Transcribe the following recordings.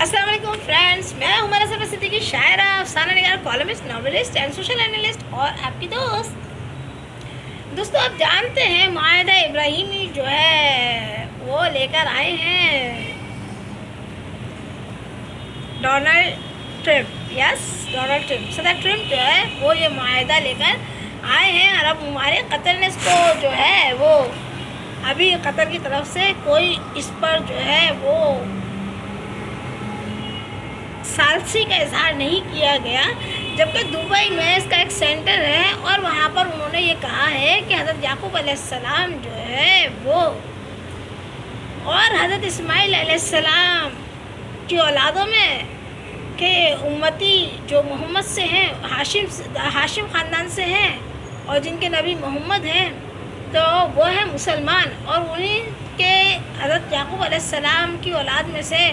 السلام علیکم فرینڈس، میں ہمارا سفر صدیقی شاعرہ، افسانہ نگار، columnist, novelist and social analyst اور آپ کی دوستوں آپ جانتے ہیں معاہدہ ابراہیمی جو ہے وہ لے کر آئے ہیں ڈونلڈ ٹرمپ صدر ٹرمپ جو ہے وہ یہ معاہدہ لے کر آئے ہیں عرب ممالک۔ قطر نے اس کو جو ہے وہ ابھی قطر کی طرف سے کوئی اس پر جو ہے وہ ثالثی کا اظہار نہیں کیا گیا، جبکہ دبئی میں اس کا ایک سینٹر ہے اور وہاں پر انہوں نے یہ کہا ہے کہ حضرت یعقوب علیہ السلام جو ہے وہ اور حضرت اسماعیل علیہ السلام کی اولادوں میں کہ امتی جو محمد سے ہیں، ہاشم خاندان سے ہیں اور جن کے نبی محمد ہیں تو وہ ہیں مسلمان، اور انہیں کے حضرت یعقوب علیہ السلام کی اولاد میں سے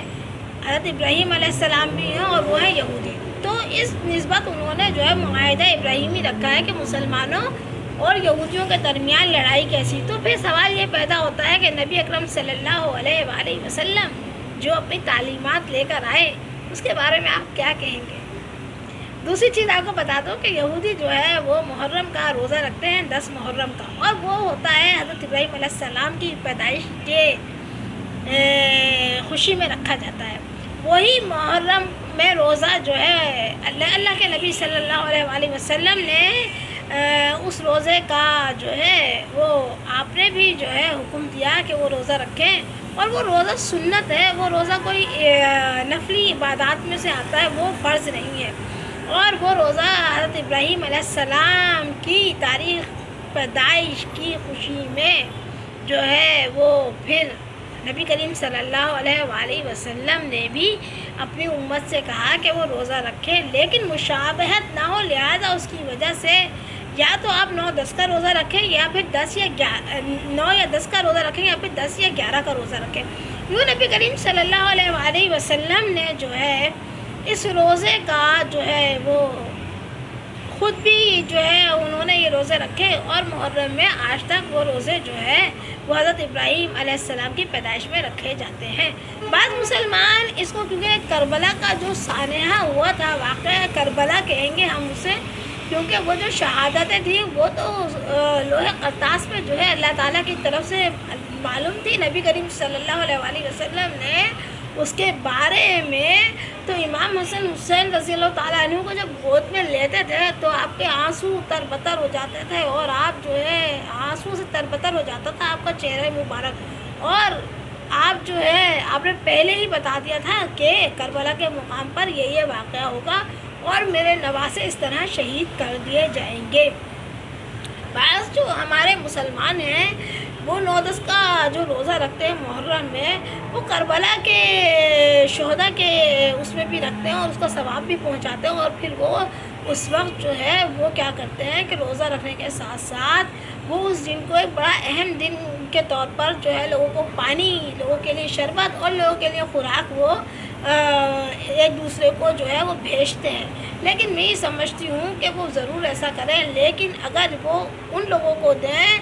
حضرت ابراہیم علیہ السلام بھی ہیں اور وہ ہیں یہودی۔ تو اس نسبت انہوں نے جو ہے معاہدہ ابراہیمی رکھا ہے کہ مسلمانوں اور یہودیوں کے درمیان لڑائی کیسی۔ تو پھر سوال یہ پیدا ہوتا ہے کہ نبی اکرم صلی اللہ علیہ وآلہ وسلم جو اپنی تعلیمات لے کر آئے اس کے بارے میں آپ کیا کہیں گے؟ دوسری چیز آپ کو بتا دو کہ یہودی جو ہے وہ محرم کا روزہ رکھتے ہیں، 10 محرم کا، اور وہ ہوتا ہے حضرت ابراہیم علیہ السلام کی پیدائش کے خوشی میں رکھا جاتا ہے۔ وہی محرم میں روزہ جو ہے اللہ کے نبی صلی اللہ علیہ وآلہ وسلم نے اس روزے کا جو ہے وہ آپ نے بھی جو ہے حکم دیا کہ وہ روزہ رکھیں، اور وہ روزہ سنت ہے، وہ روزہ کوئی نفلی عبادات میں سے آتا ہے، وہ فرض نہیں ہے۔ اور وہ روزہ حضرت ابراہیم علیہ السلام کی تاریخ پیدائش کی خوشی میں جو ہے وہ پھر نبی کریم صلی اللہ علیہ وآلہ وسلم نے بھی اپنی امت سے کہا کہ وہ روزہ رکھے، لیکن مشابہت نہ ہو، لہذا اس کی وجہ سے یا تو آپ 9-10 کا روزہ رکھیں یا پھر 9 یا 10 کا روزہ رکھیں یا پھر 10 یا 11 کا روزہ رکھیں۔ یوں نبی کریم صلی اللہ علیہ وآلہ وسلم نے جو ہے اس روزے کا جو ہے وہ خود بھی جو ہے انہوں نے یہ روزے رکھے، اور محرم میں آج تک وہ روزے جو ہے وہ حضرت ابراہیم علیہ السلام کی پیدائش میں رکھے جاتے ہیں۔ بعض مسلمان اس کو کیونکہ کربلا کا جو سانحہ ہوا تھا، واقعہ کربلا کہیں گے ہم اسے، کیونکہ وہ جو شہادتیں تھیں وہ تو لوح قرطاس میں جو ہے اللہ تعالیٰ کی طرف سے معلوم تھی۔ نبی کریم صلی اللہ علیہ وآلہ وسلم نے اس کے بارے میں تو امام حسین رضی اللہ تعالیٰ عنہ کو جب گود میں لیتے تھے تو آپ کے آنسو تربتر ہو جاتے تھے، اور آپ جو ہے آنسو سے تربتر ہو جاتا تھا آپ کا چہرہ مبارک، اور آپ جو ہے آپ نے پہلے ہی بتا دیا تھا کہ کربلا کے مقام پر یہ واقعہ ہوگا اور میرے نواسے اس طرح شہید کر دیے جائیں گے۔ بعض جو ہمارے مسلمان ہیں وہ 9-10 کا جو روزہ رکھتے ہیں محرم میں، وہ کربلا کے شہداء کے اس میں بھی رکھتے ہیں اور اس کا ثواب بھی پہنچاتے ہیں، اور پھر وہ اس وقت جو ہے وہ کیا کرتے ہیں کہ روزہ رکھنے کے ساتھ ساتھ وہ اس دن کو ایک بڑا اہم دن کے طور پر جو ہے لوگوں کو پانی، لوگوں کے لیے شربت اور لوگوں کے لیے خوراک وہ ایک دوسرے کو جو ہے وہ بھیجتے ہیں۔ لیکن میں یہ سمجھتی ہوں کہ وہ ضرور ایسا کریں، لیکن اگر وہ ان لوگوں کو دیں،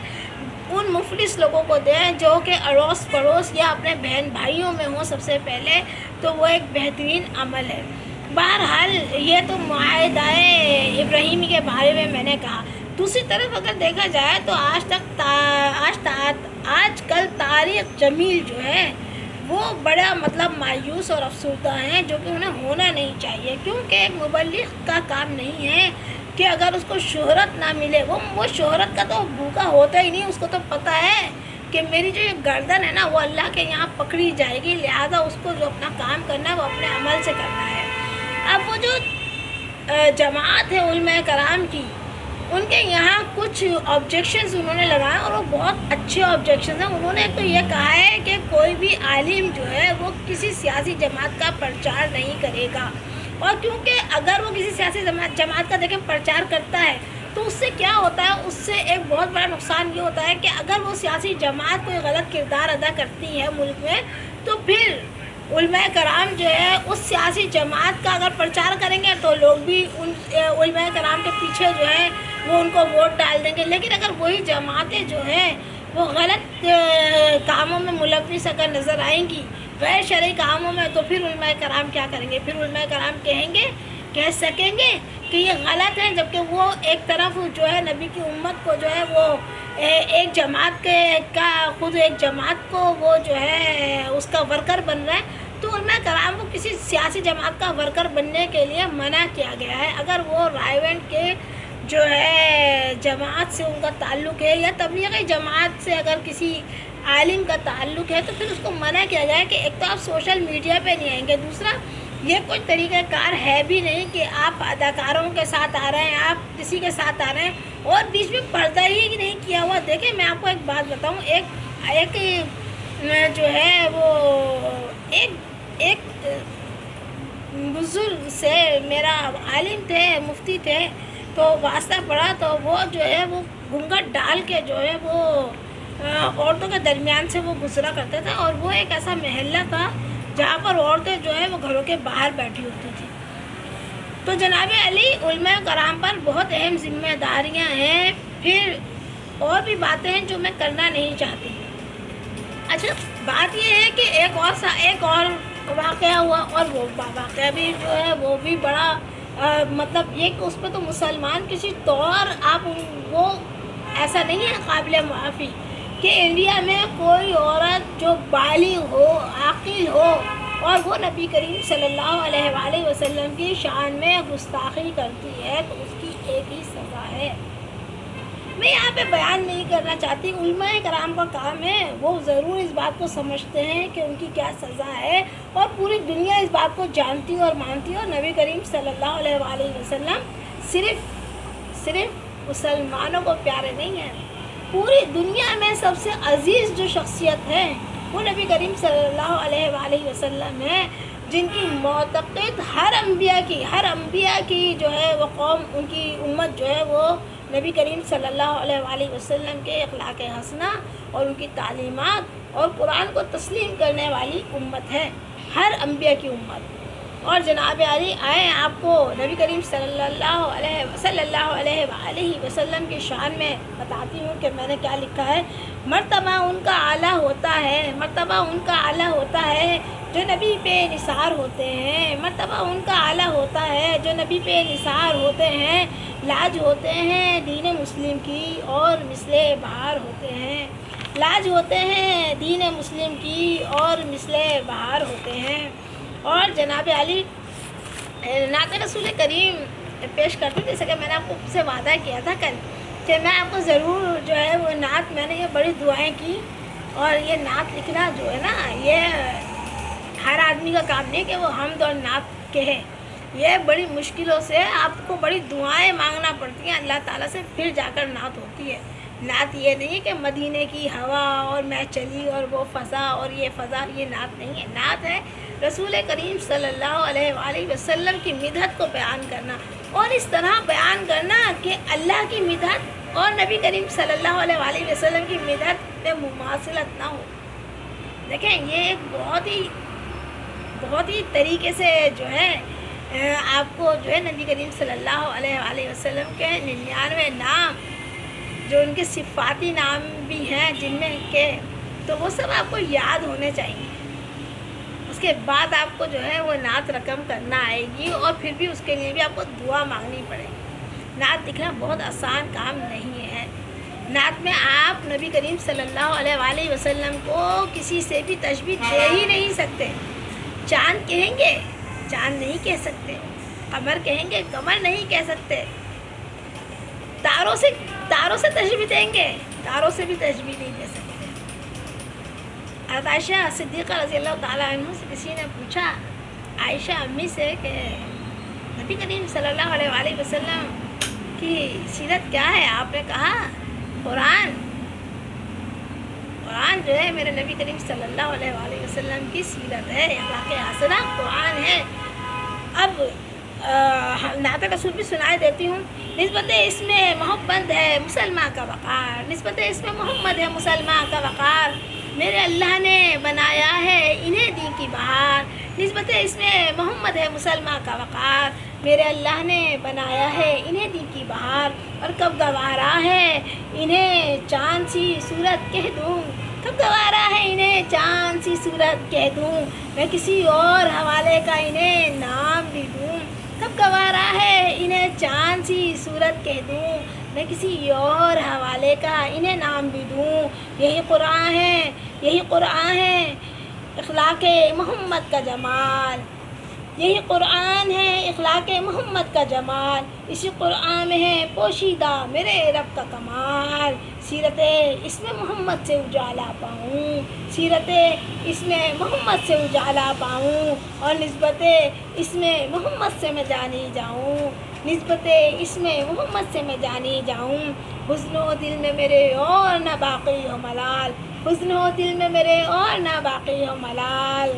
ان مفلس لوگوں کو دیں جو کہ اڑوس پڑوس یا اپنے بہن بھائیوں میں ہوں سب سے پہلے، تو وہ ایک بہترین عمل ہے۔ بہرحال یہ تو معاہدہ ابراہیمی کے بارے میں نے کہا۔ دوسری طرف اگر دیکھا جائے تو آج کل طارق جمیل جو ہے وہ بڑا مایوس اور افسردہ ہیں، جو کہ انہیں ہونا نہیں چاہیے، کیونکہ ایک مبلغ کا کام نہیں ہے کہ اگر اس کو شہرت نہ ملے، وہ شہرت کا تو بھوکا ہوتا ہی نہیں، اس کو تو پتہ ہے کہ میری جو گردن ہے نا وہ اللہ کے یہاں پکڑی جائے گی، لہذا اس کو جو اپنا کام کرنا ہے وہ اپنے عمل سے کرنا ہے۔ اب وہ جو جماعت ہے علماء کرام کی، ان کے یہاں کچھ آبجیکشنز انہوں نے لگائے اور وہ بہت اچھے آبجیکشنز ہیں۔ انہوں نے تو یہ کہا ہے کہ کوئی بھی عالم جو ہے وہ کسی سیاسی جماعت کا پرچار نہیں کرے گا، اور کیونکہ اگر وہ کسی سیاسی جماعت کا دیکھیں پرچار کرتا ہے تو اس سے کیا ہوتا ہے، اس سے ایک بہت بڑا نقصان یہ ہوتا ہے کہ اگر وہ سیاسی جماعت کوئی غلط کردار ادا کرتی ہے ملک میں، تو پھر علماء کرام جو ہے اس سیاسی جماعت کا اگر پرچار کریں گے تو لوگ بھی ان علماء کرام کے پیچھے جو ہے وہ ان کو ووٹ ڈال دیں گے۔ لیکن اگر وہی جماعتیں جو ہیں وہ غلط کاموں میں ملوث اگر نظر آئیں گی غیر شرعی کاموں میں تو پھر علماء کرام کیا کریں گے؟ پھر علماء کرام کہہ سکیں گے کہ یہ غلط ہے، جبکہ وہ ایک طرف جو ہے نبی کی امت کو جو ہے وہ ایک جماعت خود ایک جماعت کو وہ جو ہے اس کا ورکر بن رہا ہے، تو علماء کرام کو کسی سیاسی جماعت کا ورکر بننے کے لیے منع کیا گیا ہے۔ اگر وہ رائیونٹ کے جو ہے جماعت سے ان کا تعلق ہے یا تبلیغی جماعت سے اگر کسی عالم کا تعلق ہے تو پھر اس کو منع کیا جائے کہ ایک تو آپ سوشل میڈیا پہ نہیں آئیں گے، دوسرا یہ کوئی طریقہ کار ہے بھی نہیں کہ آپ اداکاروں کے ساتھ آ رہے ہیں، آپ کسی کے ساتھ آ رہے ہیں اور بیچ میں پردہ ہی نہیں کیا ہوا۔ دیکھیں میں آپ کو ایک بات بتاؤں، ایک جو ہے وہ ایک بزرگ سے میرا عالم تھے، مفتی تھے، تو واسطہ پڑا تو وہ جو ہے وہ گھونگھٹ ڈال کے جو ہے وہ عورتوں کے درمیان سے وہ گزرا کرتے تھے، اور وہ ایک ایسا محلہ تھا جہاں پر عورتیں جو ہے وہ گھروں کے باہر بیٹھی ہوتی تھیں۔ تو جناب علی علماء کرام پر بہت اہم ذمہ داریاں ہیں، پھر اور بھی باتیں ہیں جو میں کرنا نہیں چاہتی۔ اچھا بات یہ ہے کہ ایک اور واقعہ ہوا، اور وہ واقعہ بھی جو ہے وہ بھی بڑا مطلب یہ کہ اس پہ تو مسلمان کسی طور وہ ایسا نہیں ہے قابل معافی کہ انڈیا میں کوئی عورت جو بالغ ہو، عاقل ہو، اور وہ نبی کریم صلی اللہ علیہ وآلہ وسلم کی شان میں گستاخی کرتی ہے تو اس کی ایک ہی سزا ہے۔ میں یہاں پہ بیان نہیں کرنا چاہتی، علماء کرام کا کام ہے، وہ ضرور اس بات کو سمجھتے ہیں کہ ان کی کیا سزا ہے، اور پوری دنیا اس بات کو جانتی اور مانتی ہے، اور نبی کریم صلی اللہ علیہ وآلہ وسلم صرف مسلمانوں کو پیارے نہیں ہیں، پوری دنیا میں سب سے عزیز جو شخصیت ہے وہ نبی کریم صلی اللہ علیہ وآلہ وسلم ہے، جن کی معتقد ہر انبیاء کی جو ہے وہ قوم، ان کی امت جو ہے وہ نبی کریم صلی اللہ علیہ وآلہ وسلم کے اخلاق حسنہ اور ان کی تعلیمات اور قرآن کو تسلیم کرنے والی امت ہے، ہر انبیاء کی امت۔ اور جناب علی آئیں آپ کو نبی کریم صلی اللہ علیہ وآلہ وسلم کی شان میں بتاتی ہوں کہ میں نے کیا لکھا ہے۔ مرتبہ ان کا اعلیٰ ہوتا ہے جو نبی پہ نثار ہوتے ہیں، مرتبہ ان کا اعلیٰ ہوتا ہے جو نبی پہ نثار ہوتے ہیں، لاج ہوتے ہیں دین مسلم کی اور مثل بہار ہوتے ہیں، لاج ہوتے ہیں دین مسلم کی اور مثل بہار ہوتے ہیں۔ اور جناب علی نعت رسول کریم پیش کرتے، جیسے کہ میں نے آپ کو سے وعدہ کیا تھا کل کہ میں آپ کو ضرور جو ہے وہ نعت، میں نے یہ بڑی دعائیں کی، اور یہ نعت لکھنا جو ہے نا یہ ہر آدمی کا کام نہیں کہ وہ حمد اور نعت کہے، یہ بڑی مشکلوں سے آپ کو بڑی دعائیں مانگنا پڑتی ہیں اللہ تعالیٰ سے، پھر جا کر نعت ہوتی ہے۔ نعت یہ نہیں ہے کہ مدینے کی ہوا اور میں چلی اور وہ فضا اور یہ فضا، یہ نعت نہیں ہے، نعت ہے رسول کریم صلی اللہ علیہ وآلہ وسلم کی مدحت کو بیان کرنا، اور اس طرح بیان کرنا کہ اللہ کی مدحت اور نبی کریم صلی اللہ علیہ وآلہ وسلم کی مدحت میں مماثلت نہ ہو۔ دیکھیں یہ ایک بہت ہی طریقے سے جو ہے آپ کو جو ہے نبی کریم صلی اللہ علیہ وآلہ وسلم کے 99 نام جو ان کے صفاتی نام بھی ہیں جن میں کہ تو وہ سب آپ کو یاد ہونے چاہیے، اس کے بعد آپ کو جو ہے وہ نعت رقم کرنا آئے گی، اور پھر بھی اس کے لیے بھی آپ کو دعا مانگنی پڑے گی۔ نعت لکھنا بہت آسان کام نہیں ہے، نعت میں آپ نبی کریم صلی اللہ علیہ وآلہ وسلم کو کسی سے بھی تشبیہ دے ہی نہیں سکتے، چاند کہیں گے چاند نہیں کہہ سکتے، قمر کہیں گے قمر نہیں کہہ سکتے، تاروں سے تشبیہ دیں گے، تاروں سے بھی تشبیہ نہیں دے سکتے۔ حضرت عائشہ صدیقہ رضی اللہ تعالیٰ عنہ سے کسی نے پوچھا، عائشہ امی سے، کہ نبی کریم صلی اللہ علیہ وآلہ وسلم کی سیرت کیا ہے؟ آپ نے کہا قرآن جو ہے میرے نبی کریم صلی اللہ علیہ وآلہ وسلم کی سیرت ہے، اخلاق حسنہ قرآن ہے۔ اب نعت رسول بھی سنائے دیتی ہوں۔ نسبت اس میں محبت ہے مسلمان کا وقار، نسبت اس میں محمد ہے مسلمان کا وقار، میرے اللہ نے بنایا ہے انہیں دین کی بہار، نسبت اس میں محمد ہے مسلمان کا وقار، میرے اللہ نے بنایا ہے انہیں دین کی بہار، اور کب گوارا ہے انہیں چاند سی صورت کہہ دوں کب گوارا ہے انہیں چاند سی صورت کہہ دوں، میں کسی اور حوالے کا انہیں نام بھی دوں۔ کب گوارا ہے انہیں چاند سی صورت کہہ دوں، میں کسی اور حوالے کا انہیں نام بھی دوں۔ یہی قرآن ہے، یہی قرآن ہے اخلاق محمد کا جمال، یہی قرآن ہے اخلاق محمد کا جمال، اسی قرآن میں ہے پوشیدہ میرے رب کا کمال۔ سیرت اس میں محمد سے اجالا پاؤں، سیرت اس میں محمد سے اجالا پاؤں، اور نسبت اس میں محمد سے میں جانی جاؤں، نسبت اس میں محمد سے میں جانی جاؤں۔ حزن و دل میں میرے اور نہ باقی ہو ملال، حزن و دل میں میرے اور نہ باقی ہو ملال،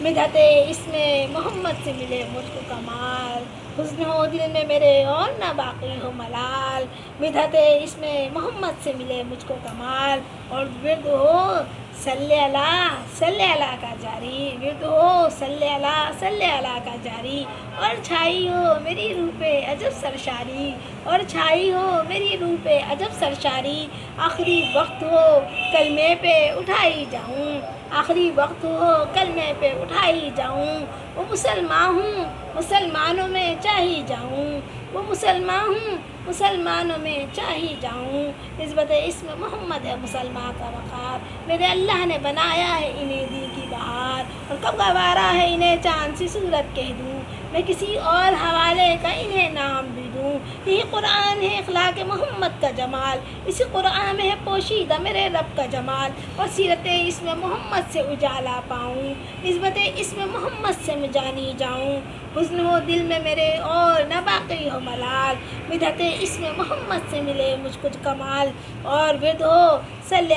مدحت اس میں محمد سے ملے مجھ کو کمال۔ حزن ہو دل میں میرے اور نہ باقی ہو ملال، مدحت اس میں محمد سے ملے مجھ کو کمال۔ اور ورد ہو صلی اللہ کا جاری، ورد ہو صلی اللہ کا جاری، اور چھائی ہو میری روح پہ عجب سرشاری، اور چھائی ہو میری روح پہ عجب سرشاری۔ آخری وقت ہو کلمے پہ اٹھائی جاؤں، آخری وقت ہو کلمے پہ اٹھائی جاؤں، وہ مسلمان ہوں مسلمانوں میں چاہی جاؤں، وہ مسلمان ہوں مسلمانوں میں چاہی جاؤں۔ نسبت اس میں محمد ہے مسلمان کا وقار، میرے اللہ نے بنایا ہے انہیں دین کی بہار، اور کب گوارا ہے انہیں چاند سی صورت کہہ دوں، میں کسی اور حوالے کا انہیں نام بھی دوں۔ یہی قرآن ہے اخلاق محمد کا جمال، اسی قرآن میں ہے پوشیدہ میرے رب کا جمال، اور سیرت اس میں محمد سے اجالا پاؤں، نسبت اس میں محمد سے میں جانی جاؤں۔ حزن ہو دل میں میرے اور نہ باقی ہو ملال، مدحت اس میں محمد سے ملے مجھ کو کمال۔ اور ورد ہو صلی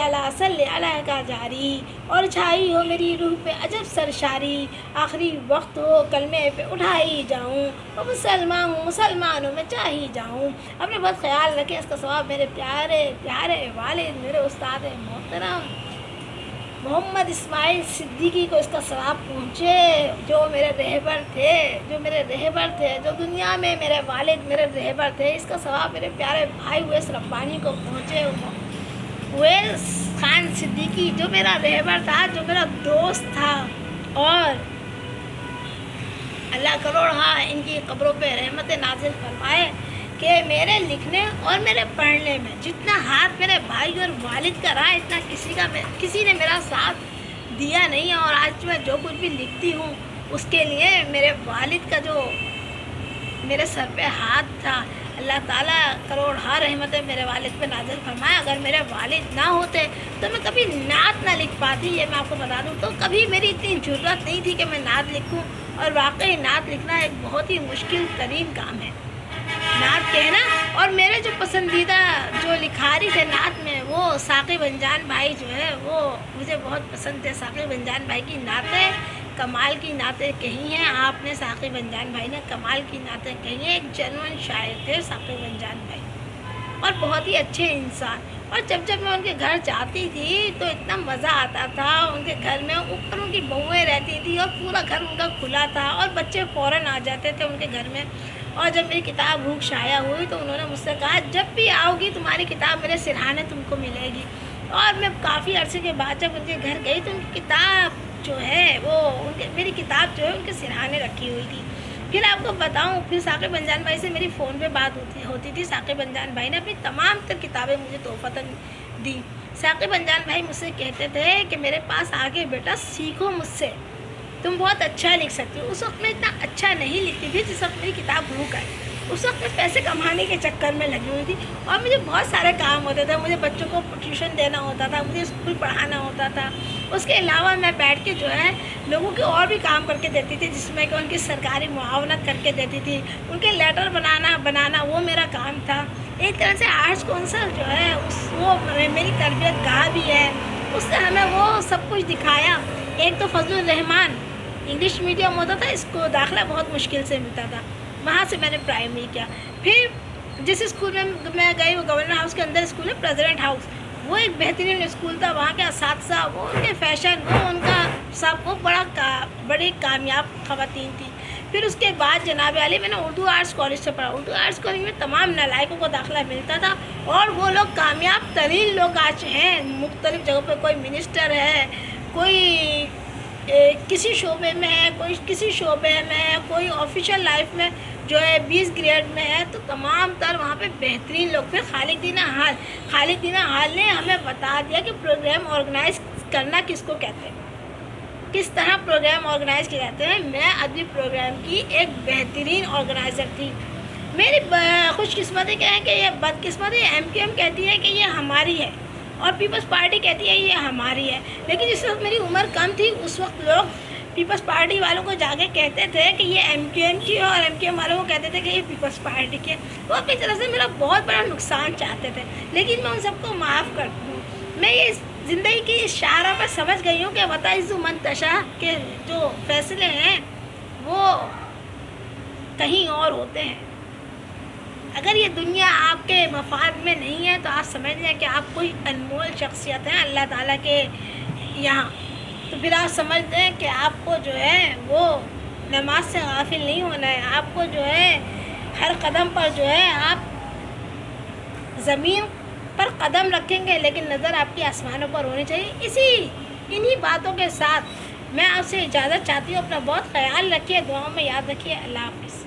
اللہ کا جاری، اور چھائی ہو میری روح پہ عجب سرشاری۔ آخری وقت ہو کلمے پہ اٹھائی جاؤں، اور مسلمان ہوں مسلمانوں میں چاہی جاؤں۔ اپنے بہت خیال رکھیں، اس کا ثواب میرے پیارے پیارے والد میرے استاد محترم محمد اسماعیل صدیقی کو اس کا ثواب پہنچے، جو میرے رہبر تھے، جو دنیا میں میرے والد میرے رہبر تھے۔ اس کا ثواب میرے پیارے بھائی اویس ربانی کو پہنچے، اویس خان صدیقی جو میرا رہبر تھا، جو میرا دوست تھا، اور اللہ کروڑ ان کی قبروں پہ رحمت نازل فرمائے کہ میرے لکھنے اور میرے پڑھنے میں جتنا ہاتھ میرے بھائی اور والد کا رہا، اتنا کسی نے میرا ساتھ دیا نہیں ہے۔ اور آج میں جو کچھ بھی لکھتی ہوں اس کے لیے میرے والد کا جو میرے سر پہ ہاتھ تھا، اللہ تعالیٰ کروڑ رحمت میرے والد پہ نازل فرمائے۔ اگر میرے والد نہ ہوتے تو میں کبھی نعت نہ لکھ پاتی، یہ میں آپ کو بتا دوں۔ تو کبھی میری اتنی ضرورت نہیں تھی کہ میں نعت لکھوں، اور واقعی نعت لکھنا ایک بہت ہی مشکل ترین کام ہے، نعت کہنا۔ اور میرے جو پسندیدہ جو لکھاری تھے نعت میں، وہ ساقی بنجان بھائی جو ہے، وہ مجھے بہت پسند تھے۔ ساقی بنجان بھائی کی نعتیں کمال کی نعتیں کہی ہیں آپ نے، ساقی بنجان بھائی نے کمال کی نعتیں کہی ہیں۔ ایک جنون شاعر تھے ساقی بنجان بھائی، اور بہت ہی اچھے انسان۔ اور جب میں ان کے گھر جاتی تھی تو اتنا مزہ آتا تھا ان کے گھر میں۔ اوپر ان کی بہویں رہتی تھی، اور پورا گھر ان کا کھلا تھا، اور بچے فوراً آ جاتے تھے ان کے گھر میں۔ اور جب میری کتاب بھوک شائع ہوئی تو انہوں نے مجھ سے کہا، جب بھی آؤ گی تمہاری کتاب میرے سرہانے تم کو ملے گی۔ اور میں کافی عرصے کے بعد جب ان کے گھر گئی تو ان کی کتاب جو ہے وہ میری کتاب جو ہے ان کے سرہانے رکھی ہوئی تھی۔ پھر آپ کو بتاؤں، پھر ساقی بنجان بھائی سے میری فون پہ بات ہوتی تھی۔ ساقی بنجان بھائی نے اپنی تمام تر کتابیں مجھے تحفتاً دی۔ ساقی بنجان بھائی مجھ سے کہتے تھے کہ میرے پاس آگے بیٹا سیکھو مجھ سے، تم بہت اچھا لکھ سکتی ہو۔ اس وقت میں اتنا اچھا نہیں لکھتی تھی جس وقت میری کتاب بھوک آئی۔ اس وقت میں پیسے کمانے کے چکر میں لگی ہوئی تھی، اور مجھے بہت سارے کام ہوتے تھے۔ مجھے بچوں کو ٹیوشن دینا ہوتا تھا، مجھے اسکول پڑھانا ہوتا تھا۔ اس کے علاوہ میں بیٹھ کے جو ہے لوگوں کے اور بھی کام کر کے دیتی تھی، جس میں کہ ان کی سرکاری معاونت کر کے دیتی تھی۔ ان کے لیٹر بنانا وہ میرا کام تھا۔ ایک طرح سے آرٹس کونسل جو ہے وہ میری تربیت گاہ بھی ہے، اس نے ہمیں وہ سب کچھ دکھایا۔ ایک تو فضل الرحمان انگلش میڈیم ہوتا تھا، اس کو داخلہ بہت مشکل سے ملتا تھا، وہاں سے میں نے پرائمری کیا۔ پھر جس اسکول میں میں گئی وہ گورنر ہاؤس کے اندر اسکول ہے، پریزیڈنٹ ہاؤس، وہ ایک بہترین اسکول تھا۔ وہاں کے اساتذہ، وہ ان کے فیشن، وہ ان کا سب، وہ بڑی کامیاب خواتین تھی۔ پھر اس کے بعد جناب علی میں نے اردو آرٹس کالج سے پڑھا. اردو آرٹس کالج میں تمام نالائقوں کو داخلہ ملتا تھا اور وہ لوگ کامیاب ترین لوگ آج ہیں مختلف جگہوں پہ. کوئی منسٹر ہے, کوئی کسی شعبے میں ہے, کوئی کسی شعبے میں ہے, کوئی آفیشیل لائف میں جو ہے 20 گریڈ میں ہے. تو تمام تر وہاں پہ بہترین لوگ. پھر خالد دین حال نے ہمیں بتا دیا کہ پروگرام آرگنائز کرنا کس کو کہتے ہیں, کس طرح پروگرام آرگنائز کیے جاتے ہیں. میں ادبی پروگرام کی ایک بہترین آرگنائزر تھی. میری خوش قسمتی کیا ہے کہ یہ بدقسمتی MQM کہتی ہے کہ یہ ہماری ہے اور پیپلز پارٹی کہتی ہے یہ ہماری ہے. لیکن جس وقت میری عمر کم تھی اس وقت لوگ پیپلز پارٹی والوں کو جا کے کہتے تھے کہ یہ MQM کی ہے اور MQM والوں کو کہتے تھے کہ یہ پیپلز پارٹی کی ہے. وہ اپنی طرف سے میرا بہت بڑا نقصان چاہتے تھے, لیکن میں ان سب کو معاف کرتی ہوں. میں یہ زندگی کی اس شاہراہ پر سمجھ گئی ہوں کہ وتعز من تشاء کے جو فیصلے ہیں وہ کہیں اور ہوتے ہیں. اگر یہ دنیا آپ کے مفاد میں نہیں ہے تو آپ سمجھ لیں کہ آپ کوئی انمول شخصیت ہیں اللہ تعالیٰ کے یہاں. تو پھر آپ سمجھ لیں کہ آپ کو جو ہے وہ نماز سے غافل نہیں ہونا ہے. آپ کو جو ہے ہر قدم پر جو ہے آپ زمین پر قدم رکھیں گے لیکن نظر آپ کی آسمانوں پر ہونی چاہیے. انہی باتوں کے ساتھ میں آپ سے اجازت چاہتی ہوں. اپنا بہت خیال رکھیے, دعاؤں میں یاد رکھیے. اللہ حافظ.